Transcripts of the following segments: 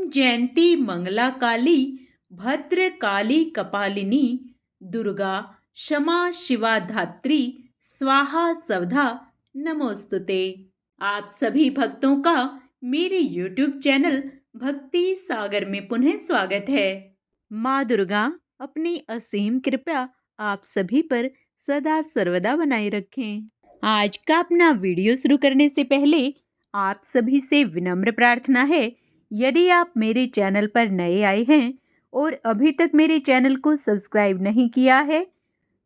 जयंती मंगला काली भद्र काली कपालिनी दुर्गा क्षमा शिवा धात्री स्वाहा स्वधा नमोस्तुते। आप सभी भक्तों का मेरे YouTube चैनल भक्ति सागर में पुनः स्वागत है। माँ दुर्गा अपनी असीम कृपा आप सभी पर सदा सर्वदा बनाए रखें। आज का अपना वीडियो शुरू करने से पहले आप सभी से विनम्र प्रार्थना है, यदि आप मेरे चैनल पर नए आए हैं और अभी तक मेरे चैनल को सब्सक्राइब नहीं किया है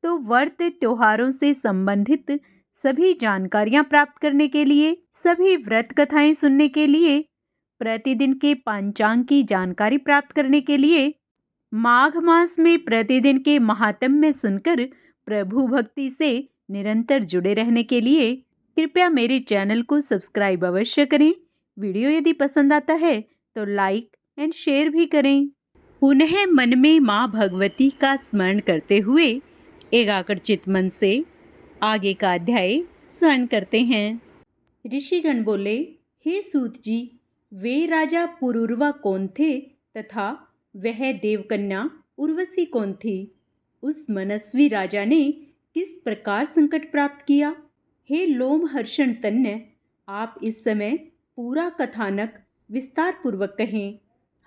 तो व्रत त्योहारों से संबंधित सभी जानकारियां प्राप्त करने के लिए, सभी व्रत कथाएं सुनने के लिए, प्रतिदिन के पंचांग की जानकारी प्राप्त करने के लिए, माघ मास में प्रतिदिन के महात्म्य सुनकर प्रभु भक्ति से निरंतर जुड़े रहने के लिए कृपया मेरे चैनल को सब्सक्राइब अवश्य करें। वीडियो यदि पसंद आता है तो लाइक एंड शेयर भी करें। पुनः मन में माँ भगवती का स्मरण करते हुए एकाग्रचित मन से आगे का अध्याय स्मरण करते हैं। ऋषिगण बोले, हे सूत जी, वे राजा पुरुरवा कौन थे तथा वह देवकन्या उर्वशी कौन थी? उस मनस्वी राजा ने किस प्रकार संकट प्राप्त किया? हे लोमहर्षण तन्य, आप इस समय पूरा कथानक विस्तार पूर्वक कहें।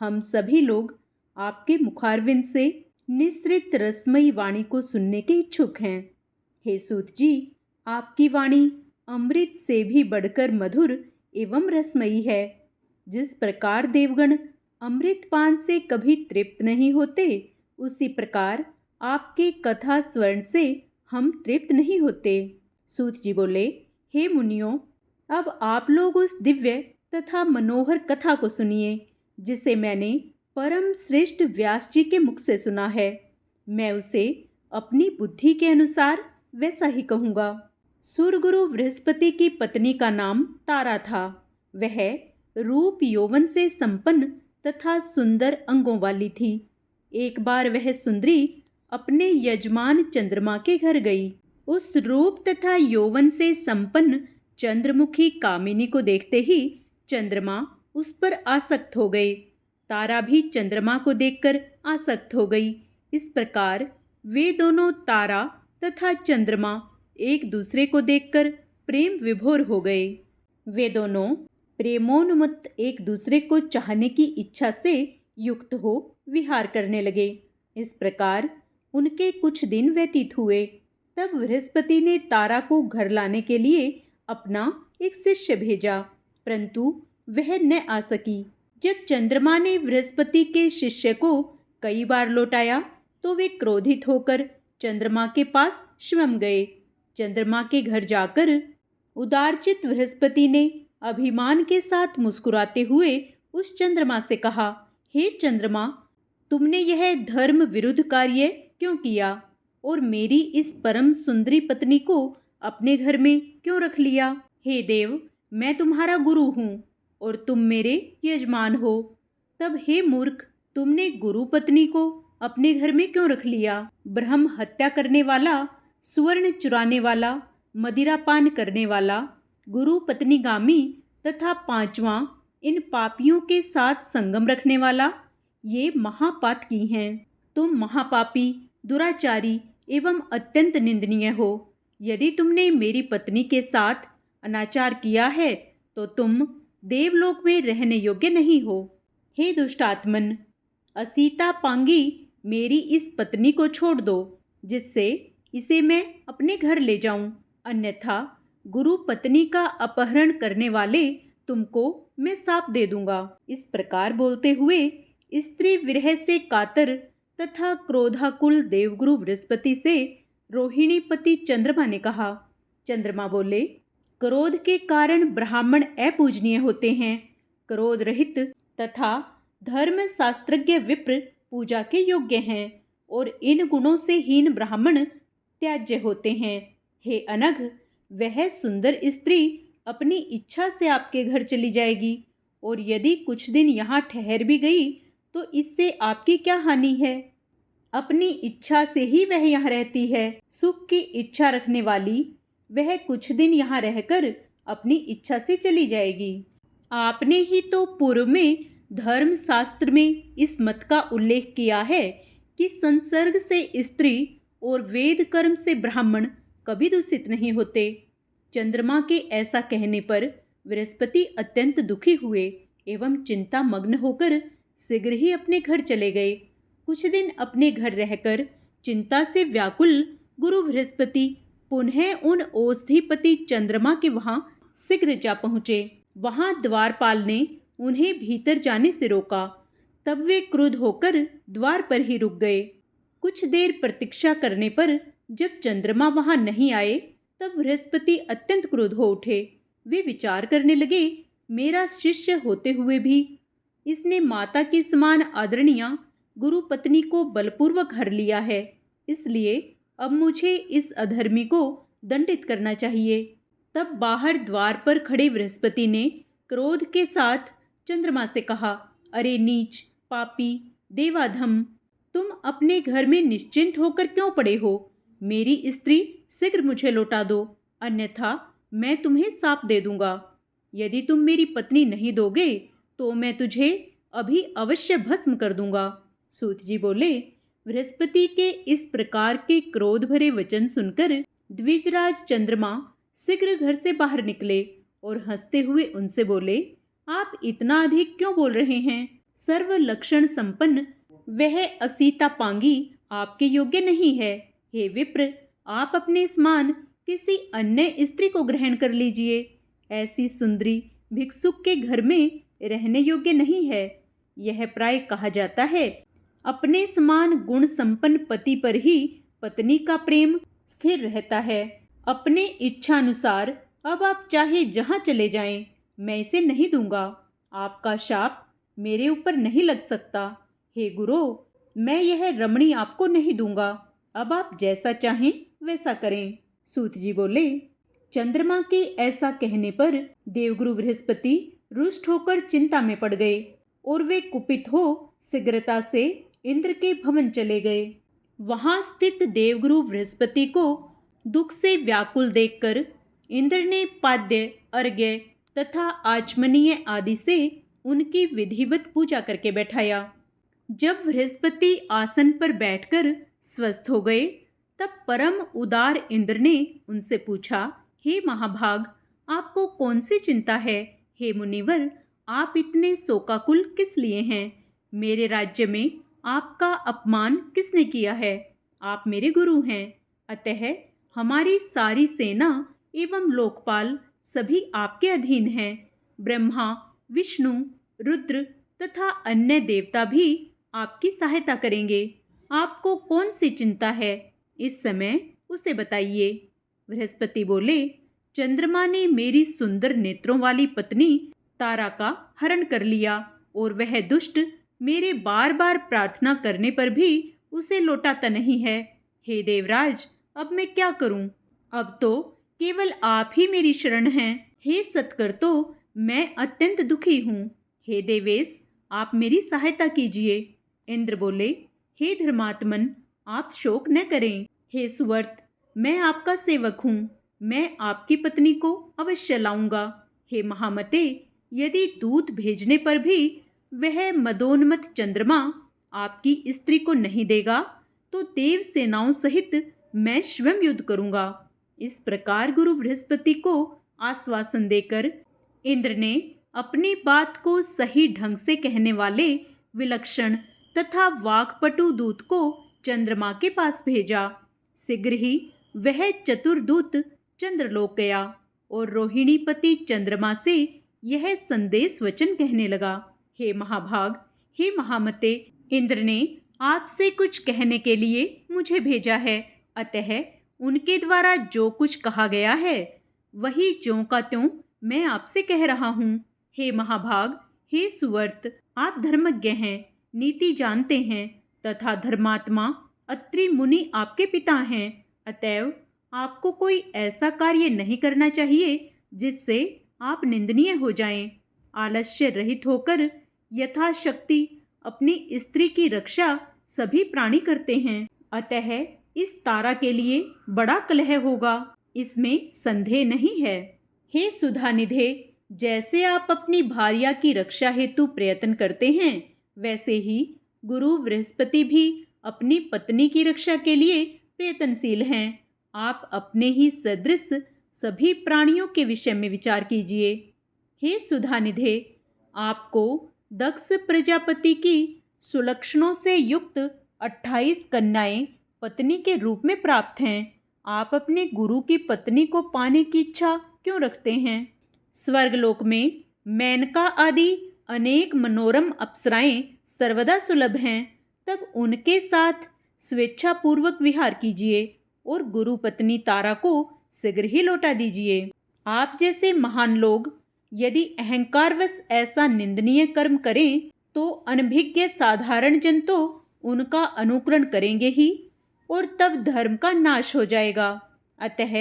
हम सभी लोग आपके मुखारविंद से निसृत रसमयी वाणी को सुनने के इच्छुक हैं। हे सूत जी, आपकी वाणी अमृत से भी बढ़कर मधुर एवं रसमयी है। जिस प्रकार देवगण अमृतपान से कभी तृप्त नहीं होते, उसी प्रकार आपके कथा स्वर्ण से हम तृप्त नहीं होते। सूत जी बोले, हे मुनियों, अब आप लोग उस दिव्य तथा मनोहर कथा को सुनिए जिसे मैंने परम श्रेष्ठ व्यास जी के मुख से सुना है। मैं उसे अपनी बुद्धि के अनुसार वैसा ही कहूँगा। सूर्यगुरु बृहस्पति की पत्नी का नाम तारा था। वह रूप यौवन से संपन्न तथा सुंदर अंगों वाली थी। एक बार वह सुंदरी अपने यजमान चंद्रमा के घर गई। उस रूप तथा यौवन से संपन्न चंद्रमुखी कामिनी को देखते ही चंद्रमा उस पर आसक्त हो गए। तारा भी चंद्रमा को देखकर आसक्त हो गई। इस प्रकार वे दोनों तारा तथा चंद्रमा एक दूसरे को देखकर प्रेम विभोर हो गए। वे दोनों प्रेमोन्मत्त एक दूसरे को चाहने की इच्छा से युक्त हो विहार करने लगे। इस प्रकार उनके कुछ दिन व्यतीत हुए। तब बृहस्पति ने तारा को घर लाने के लिए अपना एक शिष्य भेजा, परंतु वह न आ सकी। जब चंद्रमा ने बृहस्पति के शिष्य को कई बार लौटाया तो वे क्रोधित होकर चंद्रमा के पास स्वयं गए। चंद्रमा के घर जाकर उदारचित बृहस्पति ने अभिमान के साथ मुस्कुराते हुए उस चंद्रमा से कहा, हे चंद्रमा, तुमने यह धर्म विरुद्ध कार्य क्यों किया और मेरी इस परम सुंदरी पत्नी को अपने घर में क्यों रख लिया? हे देव, मैं तुम्हारा गुरु हूँ और तुम मेरे यजमान हो। तब हे मूर्ख, तुमने गुरु पत्नी को अपने घर में क्यों रख लिया? ब्रह्म हत्या करने वाला, सुवर्ण चुराने वाला, मदिरापान करने वाला, गुरु पत्नीगामी तथा पांचवा इन पापियों के साथ संगम रखने वाला, ये महापातकी हैं। तुम महापापी, दुराचारी एवं अत्यंत निंदनीय हो। यदि तुमने मेरी पत्नी के साथ अनाचार किया है तो तुम देवलोक में रहने योग्य नहीं हो। हे दुष्टात्मन, असीता पांगी मेरी इस पत्नी को छोड़ दो, जिससे इसे मैं अपने घर ले जाऊं, अन्यथा गुरु पत्नी का अपहरण करने वाले तुमको मैं शाप दे दूंगा। इस प्रकार बोलते हुए स्त्री विरह से कातर तथा क्रोधाकुल देवगुरु बृहस्पति से रोहिणीपति चंद्रमा ने कहा। चंद्रमा बोले, क्रोध के कारण ब्राह्मण अपूजनीय होते हैं। क्रोध रहित तथा धर्म शास्त्रज्ञ विप्र पूजा के योग्य हैं और इन गुणों से हीन ब्राह्मण त्याज्य होते हैं। हे अनघ, वह सुंदर स्त्री अपनी इच्छा से आपके घर चली जाएगी और यदि कुछ दिन यहाँ ठहर भी गई तो इससे आपकी क्या हानि है? अपनी इच्छा से ही वह यहाँ रहती है। सुख की इच्छा रखने वाली वह कुछ दिन यहाँ रहकर अपनी इच्छा से चली जाएगी। आपने ही तो पूर्व में धर्म शास्त्र में इस मत का उल्लेख किया है कि संसर्ग से स्त्री और वेद कर्म से ब्राह्मण कभी दूषित नहीं होते। चंद्रमा के ऐसा कहने पर बृहस्पति अत्यंत दुखी हुए एवं चिंता मग्न होकर शीघ्र ही अपने घर चले गए। कुछ दिन अपने घर रहकर चिंता से व्याकुल गुरु बृहस्पति पुनः उन औषधिपति चंद्रमा के वहां शीघ्र जा पहुँचे। वहां द्वारपाल ने उन्हें भीतर जाने से रोका। तब वे क्रुद्ध होकर द्वार पर ही रुक गए। कुछ देर प्रतीक्षा करने पर जब चंद्रमा वहां नहीं आए तब बृहस्पति अत्यंत क्रुद्ध हो उठे। वे विचार करने लगे, मेरा शिष्य होते हुए भी इसने माता के समान आदरणीय गुरु पत्नी को बलपूर्वक हर लिया है, इसलिए अब मुझे इस अधर्मी को दंडित करना चाहिए। तब बाहर द्वार पर खड़े बृहस्पति ने क्रोध के साथ चंद्रमा से कहा, अरे नीच, पापी, देवाधम, तुम अपने घर में निश्चिंत होकर क्यों पड़े हो? मेरी स्त्री शीघ्र मुझे लौटा दो, अन्यथा मैं तुम्हें शाप दे दूंगा। यदि तुम मेरी पत्नी नहीं दोगे तो मैं तुझे अभी अवश्य भस्म कर दूंगा। सूत जी बोले, बृहस्पति के इस प्रकार के क्रोध भरे वचन सुनकर द्विजराज चंद्रमा शीघ्र घर से बाहर निकले और हंसते हुए उनसे बोले, आप इतना अधिक क्यों बोल रहे हैं? सर्व लक्षण संपन्न वह असीता पांगी आपके योग्य नहीं है। हे विप्र, आप अपने समान किसी अन्य स्त्री को ग्रहण कर लीजिए। ऐसी सुंदरी भिक्षुक के घर में रहने योग्य नहीं है। यह प्राय कहा जाता है, अपने समान गुण संपन्न पति पर ही पत्नी का प्रेम स्थिर रहता है। अपने इच्छानुसार अब आप चाहे जहाँ चले जाएं, मैं इसे नहीं दूंगा। आपका शाप मेरे ऊपर नहीं लग सकता। हे गुरु, मैं यह रमणी आपको नहीं दूंगा। अब आप जैसा चाहें वैसा करें। सूत जी बोले, चंद्रमा के ऐसा कहने पर देवगुरु बृहस्पति रुष्ट होकर चिंता में पड़ गए और वे कुपित हो शीघ्रता से इंद्र के भवन चले गए। वहां स्थित देवगुरु बृहस्पति को दुख से व्याकुल देखकर इंद्र ने पाद्य, अर्घ्य तथा आचमनीय आदि से उनकी विधिवत पूजा करके बैठाया। जब बृहस्पति आसन पर बैठकर स्वस्थ हो गए तब परम उदार इंद्र ने उनसे पूछा, हे महाभाग, आपको कौन सी चिंता है? हे मुनिवर, आप इतने शोकाकुल किस लिए हैं? मेरे राज्य में आपका अपमान किसने किया है? आप मेरे गुरु हैं, अतः हमारी सारी सेना एवं लोकपाल सभी आपके अधीन हैं। ब्रह्मा, विष्णु, रुद्र तथा अन्य देवता भी आपकी सहायता करेंगे। आपको कौन सी चिंता है? इस समय उसे बताइए। बृहस्पति बोले, चंद्रमा ने मेरी सुंदर नेत्रों वाली पत्नी तारा का हरण कर लिया और वह दुष्ट मेरे बार बार प्रार्थना करने पर भी उसे लौटाता नहीं है। हे देवराज, अब मैं क्या करूं? अब तो केवल आप ही मेरी शरण हैं। हे सत्कर्तो, मैं अत्यंत दुखी हूँ। हे देवेश, आप मेरी सहायता कीजिए। इंद्र बोले, हे धर्मात्मन, आप शोक न करें। हे सुवर्त, मैं आपका सेवक हूँ, मैं आपकी पत्नी को अवश्य लाऊंगा। हे महामते, यदि दूत भेजने पर भी वह मदोन्मत्त चंद्रमा आपकी स्त्री को नहीं देगा तो देव सेनाओं सहित मैं स्वयं युद्ध करूंगा। इस प्रकार गुरु बृहस्पति को आश्वासन देकर इंद्र ने अपनी बात को सही ढंग से कहने वाले विलक्षण तथा वाक्पटु दूत को चंद्रमा के पास भेजा। शीघ्र ही वह चतुर्दूत चंद्रलोक गया और रोहिणीपति चंद्रमा से यह संदेश वचन कहने लगा, हे महाभाग, हे महामते, इंद्र ने आपसे कुछ कहने के लिए मुझे भेजा है, अतः उनके द्वारा जो कुछ कहा गया है वही ज्यों का त्यों मैं आपसे कह रहा हूँ। हे महाभाग, हे सुवर्त, आप धर्मज्ञ हैं, नीति जानते हैं तथा धर्मात्मा अत्रि मुनि आपके पिता हैं, अतएव आपको कोई ऐसा कार्य नहीं करना चाहिए जिससे आप निंदनीय हो जाएं। आलस्य रहित होकर यथाशक्ति अपनी स्त्री की रक्षा सभी प्राणी करते हैं, अतः इस तारा के लिए बड़ा कलह होगा, इसमें संदेह नहीं है। हे सुधानिधे, जैसे आप अपनी भार्या की रक्षा हेतु प्रयत्न करते हैं, वैसे ही गुरु बृहस्पति भी अपनी पत्नी की रक्षा के लिए प्रयत्नशील हैं। आप अपने ही सदृश सभी प्राणियों के विषय में विचार कीजिए। हे सुधानिधे, आपको दक्ष प्रजापति की सुलक्षणों से युक्त 28 कन्याएं पत्नी के रूप में प्राप्त हैं। आप अपने गुरु की पत्नी को पाने की इच्छा क्यों रखते हैं? स्वर्गलोक में मेनका आदि अनेक मनोरम अप्सराएं सर्वदा सुलभ हैं। तब उनके साथ स्वेच्छापूर्वक विहार कीजिए और गुरु पत्नी तारा को शीघ्र ही लौटा दीजिए। आप जैसे महान लोग यदि अहंकारवश ऐसा निंदनीय कर्म करें तो अनभिज्ञ साधारण जन तो उनका अनुकरण करेंगे ही और तब धर्म का नाश हो जाएगा। अतः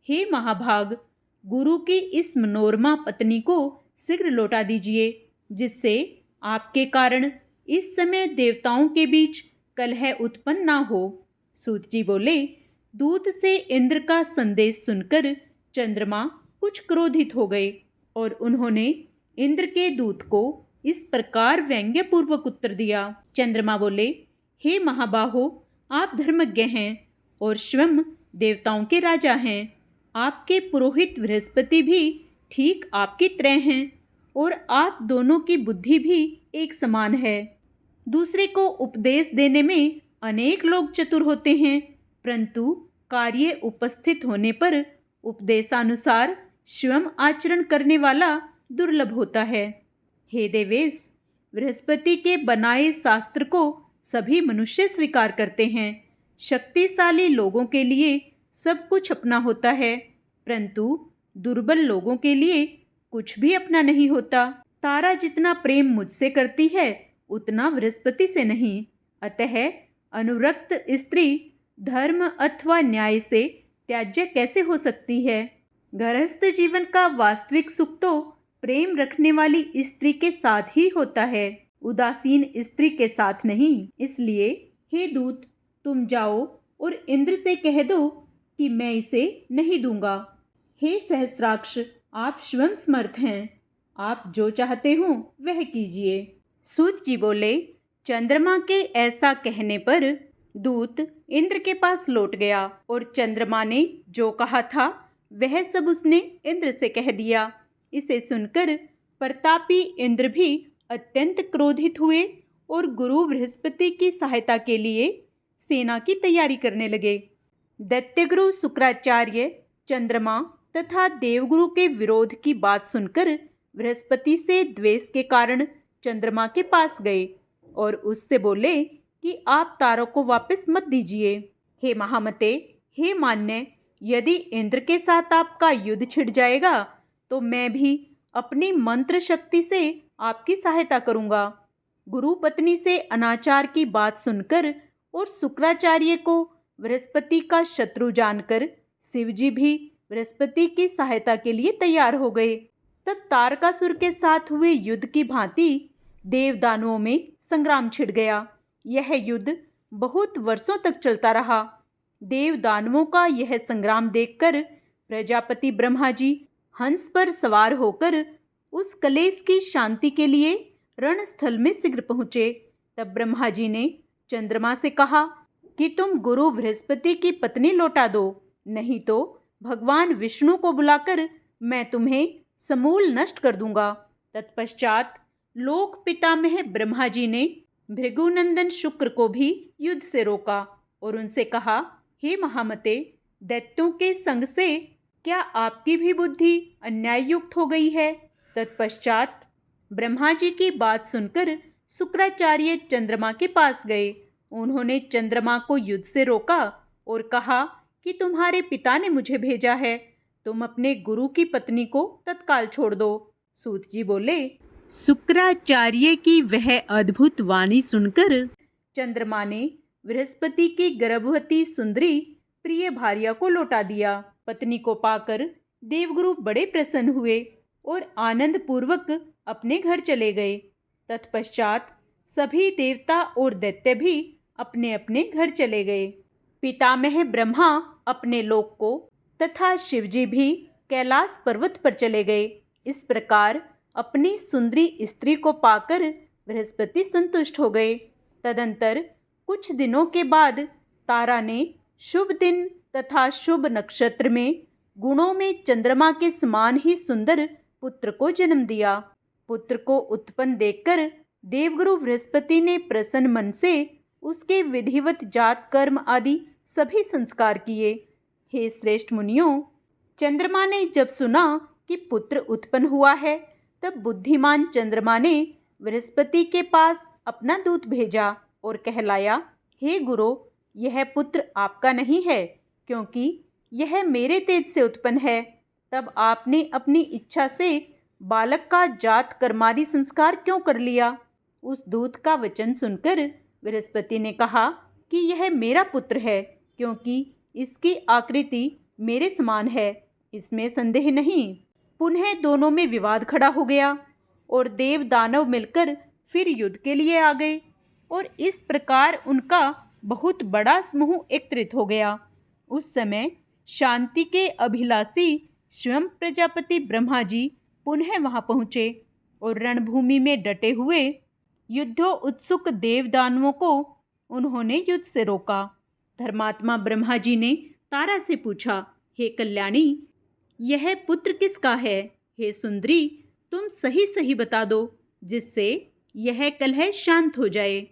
हे महाभाग, गुरु की इस मनोरमा पत्नी को शीघ्र लौटा दीजिए, जिससे आपके कारण इस समय देवताओं के बीच कलह उत्पन्न ना हो। सूत जी बोले, दूत से इंद्र का संदेश सुनकर चंद्रमा कुछ क्रोधित हो गए और उन्होंने इंद्र के दूत को इस प्रकार व्यंग्यपूर्वक उत्तर दिया। चंद्रमा बोले, हे महाबाहो, आप धर्मज्ञ हैं और स्वयं देवताओं के राजा हैं। आपके पुरोहित बृहस्पति भी ठीक आपकी तरह हैं और आप दोनों की बुद्धि भी एक समान है। दूसरे को उपदेश देने में अनेक लोग चतुर होते हैं, परंतु कार्य उपस्थित होने पर उपदेशानुसार स्वयं आचरण करने वाला दुर्लभ होता है। हे देवेश, बृहस्पति के बनाए शास्त्र को सभी मनुष्य स्वीकार करते हैं। शक्तिशाली लोगों के लिए सब कुछ अपना होता है, परंतु दुर्बल लोगों के लिए कुछ भी अपना नहीं होता। तारा जितना प्रेम मुझसे करती है उतना बृहस्पति से नहीं। अतः अनुरक्त स्त्री धर्म अथवा न्याय से त्याज्य कैसे हो सकती है? गृहस्थ जीवन का वास्तविक सुख तो प्रेम रखने वाली स्त्री के साथ ही होता है, उदासीन स्त्री के साथ नहीं। इसलिए हे दूत, तुम जाओ और इंद्र से कह दो कि मैं इसे नहीं दूंगा। हे सहस्राक्ष, आप स्वयं समर्थ हैं, आप जो चाहते हो वह कीजिए। सूत जी बोले, चंद्रमा के ऐसा कहने पर दूत इंद्र के पास लौट गया और चंद्रमा ने जो कहा था वह सब उसने इंद्र से कह दिया। इसे सुनकर प्रतापी इंद्र भी अत्यंत क्रोधित हुए और गुरु बृहस्पति की सहायता के लिए सेना की तैयारी करने लगे। दैत्यगुरु शुक्राचार्य चंद्रमा तथा देवगुरु के विरोध की बात सुनकर बृहस्पति से द्वेष के कारण चंद्रमा के पास गए और उससे बोले कि आप तारों को वापस मत दीजिए। हे महामते, हे मान्य, यदि इंद्र के साथ आपका युद्ध छिड़ जाएगा तो मैं भी अपनी मंत्र शक्ति से आपकी सहायता करूंगा। गुरु पत्नी से अनाचार की बात सुनकर और शुक्राचार्य को बृहस्पति का शत्रु जानकर शिवजी भी बृहस्पति की सहायता के लिए तैयार हो गए। तब तारकासुर के साथ हुए युद्ध की भांति देवदानवों में संग्राम छिड़ गया। यह युद्ध बहुत वर्षों तक चलता रहा। देवदानवों का यह संग्राम देखकर प्रजापति ब्रह्मा जी हंस पर सवार होकर उस कलेश की शांति के लिए रणस्थल में शीघ्र पहुँचे। तब ब्रह्मा जी ने चंद्रमा से कहा कि तुम गुरु बृहस्पति की पत्नी लौटा दो, नहीं तो भगवान विष्णु को बुलाकर मैं तुम्हें समूल नष्ट कर दूंगा। तत्पश्चात लोक पितामह ब्रह्मा जी ने भृगुनंदन शुक्र को भी युद्ध से रोका और उनसे कहा, हे महामते, दैत्यों के संग से क्या आपकी भी बुद्धि अन्याय युक्त हो गई है? तत्पश्चात ब्रह्मा जी की बात सुनकर शुक्राचार्य चंद्रमा के पास गए। उन्होंने चंद्रमा को युद्ध से रोका और कहा कि तुम्हारे पिता ने मुझे भेजा है, तुम अपने गुरु की पत्नी को तत्काल छोड़ दो। सूत जी बोले, शुक्राचार्य की वह अद्भुत वाणी सुनकर चंद्रमा ने बृहस्पति की गर्भवती सुंदरी प्रिय भार्या को लौटा दिया। पत्नी को पाकर देवगुरु बड़े प्रसन्न हुए और आनंद पूर्वक अपने घर चले गए। तत्पश्चात सभी देवता और दैत्य भी अपने अपने घर चले गए। पितामह ब्रह्मा अपने लोक को तथा शिवजी भी कैलाश पर्वत पर चले गए। इस प्रकार अपनी सुंदरी स्त्री को पाकर बृहस्पति संतुष्ट हो गए। तदंतर कुछ दिनों के बाद तारा ने शुभ दिन तथा शुभ नक्षत्र में गुणों में चंद्रमा के समान ही सुंदर पुत्र को जन्म दिया। पुत्र को उत्पन्न देखकर देवगुरु बृहस्पति ने प्रसन्न मन से उसके विधिवत जात कर्म आदि सभी संस्कार किए। हे श्रेष्ठ मुनियों, चंद्रमा ने जब सुना कि पुत्र उत्पन्न हुआ है, तब बुद्धिमान चंद्रमा ने बृहस्पति के पास अपना दूत भेजा और कहलाया, हे गुरु, यह पुत्र आपका नहीं है, क्योंकि यह मेरे तेज से उत्पन्न है। तब आपने अपनी इच्छा से बालक का जात कर्मादि संस्कार क्यों कर लिया? उस दूत का वचन सुनकर बृहस्पति ने कहा कि यह मेरा पुत्र है, क्योंकि इसकी आकृति मेरे समान है, इसमें संदेह नहीं। पुनः दोनों में विवाद खड़ा हो गया और देव दानव मिलकर फिर युद्ध के लिए आ गए और इस प्रकार उनका बहुत बड़ा समूह एकत्रित हो गया। उस समय शांति के अभिलाषी स्वयं प्रजापति ब्रह्मा जी पुनः वहां पहुँचे और रणभूमि में डटे हुए युद्धो उत्सुक देव दानवों को उन्होंने युद्ध से रोका। धर्मात्मा ब्रह्मा जी ने तारा से पूछा, हे कल्याणी, यह पुत्र किसका है? हे सुंदरी, तुम सही सही बता दो, जिससे यह कलह शांत हो जाए।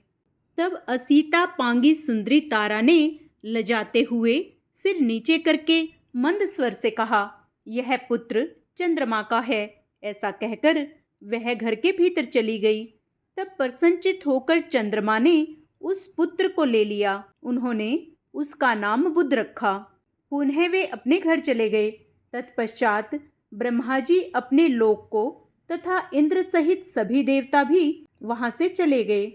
तब असीता पांगी सुंदरी तारा ने लजाते हुए सिर नीचे करके मंद स्वर से कहा, यह पुत्र चंद्रमा का है। ऐसा कहकर वह घर के भीतर चली गई। तब प्रसन्नचित होकर चंद्रमा ने उस पुत्र को ले लिया। उन्होंने उसका नाम बुध रखा। पुनः वे अपने घर चले गए। तत्पश्चात ब्रह्मा जी अपने लोक को तथा इंद्र सहित सभी देवता भी वहां से चले गए।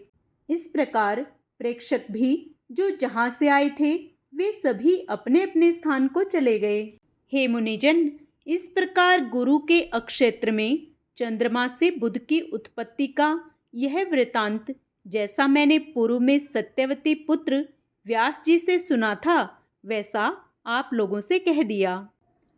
इस प्रकार प्रेक्षक भी जो जहां से आए थे वे सभी अपने अपने स्थान को चले गए। हे मुनिजन, इस प्रकार गुरु के अक्षेत्र में चंद्रमा से बुध की उत्पत्ति का यह वृतांत जैसा मैंने पूर्व में सत्यवती पुत्र व्यास जी से सुना था, वैसा आप लोगों से कह दिया।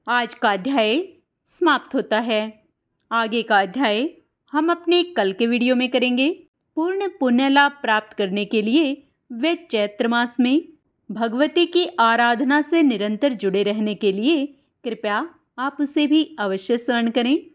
आज का अध्याय समाप्त होता है। आगे का अध्याय हम अपने कल के वीडियो में करेंगे। पूर्ण पुण्य लाभ प्राप्त करने के लिए वे चैत्र मास में भगवती की आराधना से निरंतर जुड़े रहने के लिए कृपया आप उसे भी अवश्य स्मरण करें।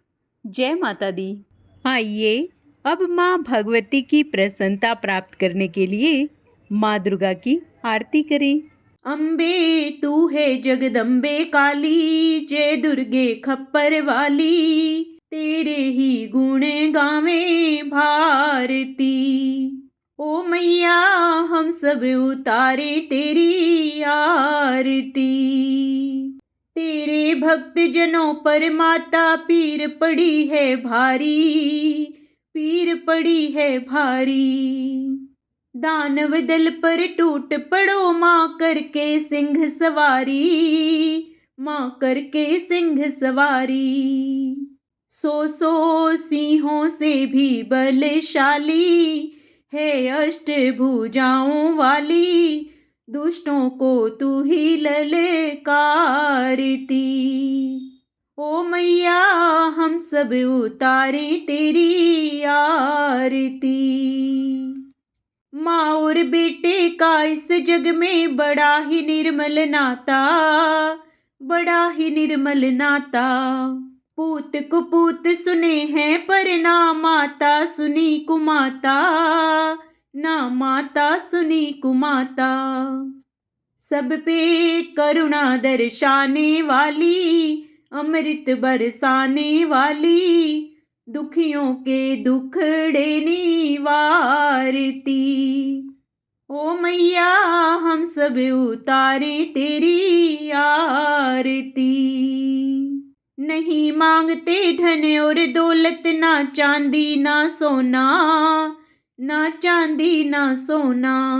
जय माता दी। आइए अब माँ भगवती की प्रसन्नता प्राप्त करने के लिए माँ दुर्गा की आरती करें। अम्बे तू है जगदम्बे काली, जय दुर्गे खप्पर वाली, तेरे ही गुण गावे भारती। ओ मैया हम सब उतारे तेरी आरती, तेरे भक्त जनों पर माता पीर पड़ी है भारी, पीर पड़ी है भारी। दानव दल पर टूट पड़ो माँ करके सिंह सवारी, माँ करके सिंह सवारी। सौ सिंहों से भी बलशाली है अष्टभुजाओं वाली, दुष्टों को तू ही ललकारती। ओ मैया हम सब उतारे तेरी आरती। माँ और बेटे का इस जग में बड़ा ही निर्मल नाता, बड़ा ही निर्मल नाता। पूत कुपूत सुने हैं पर ना माता सुनी कुमाता, ना माता सुनी कुमाता। सब पे करुणा दर्शाने वाली, अमृत बरसाने वाली, दुखियों के दुखड़े निवारती। ओ मैया हम सब उतारे तेरी आरती। नहीं मांगते धन और दौलत, ना चांदी ना सोना, ना चांदी ना सोना।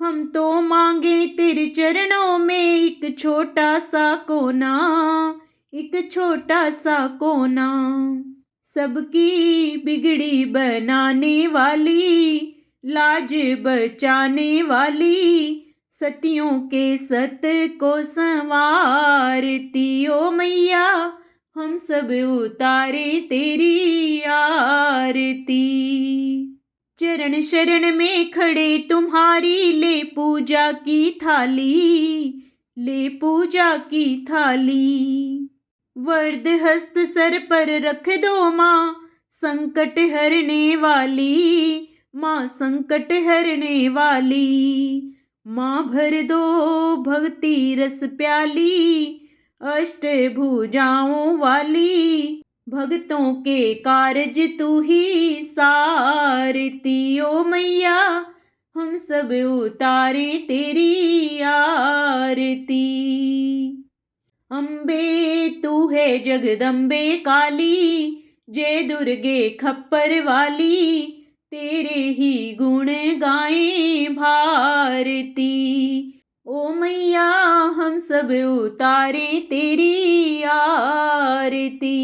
हम तो मांगे तेरे चरणों में एक छोटा सा कोना, एक छोटा सा कोना। सबकी बिगड़ी बनाने वाली, लाज बचाने वाली, सतियों के सत को संवारती। ओ मैया हम सब उतारे तेरी आरती। चरण शरण में खड़े तुम्हारी, ले पूजा की थाली, ले पूजा की थाली। वरद हस्त सर पर रख दो माँ, संकट हरने वाली, माँ संकट हरने वाली। माँ भर दो भक्ति रस प्याली, अष्टभुजाओं वाली। भक्तों के कारज तू ही सारती। ओ मैया हम सब उतारे तेरी आरती। अम्बे तू है जगदम्बे काली, जय दुर्गे खप्पर वाली। तेरे ही गुण गाएं भारती। ओ मैया हम सब उतारे तेरी आरती।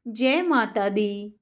जय माता दी।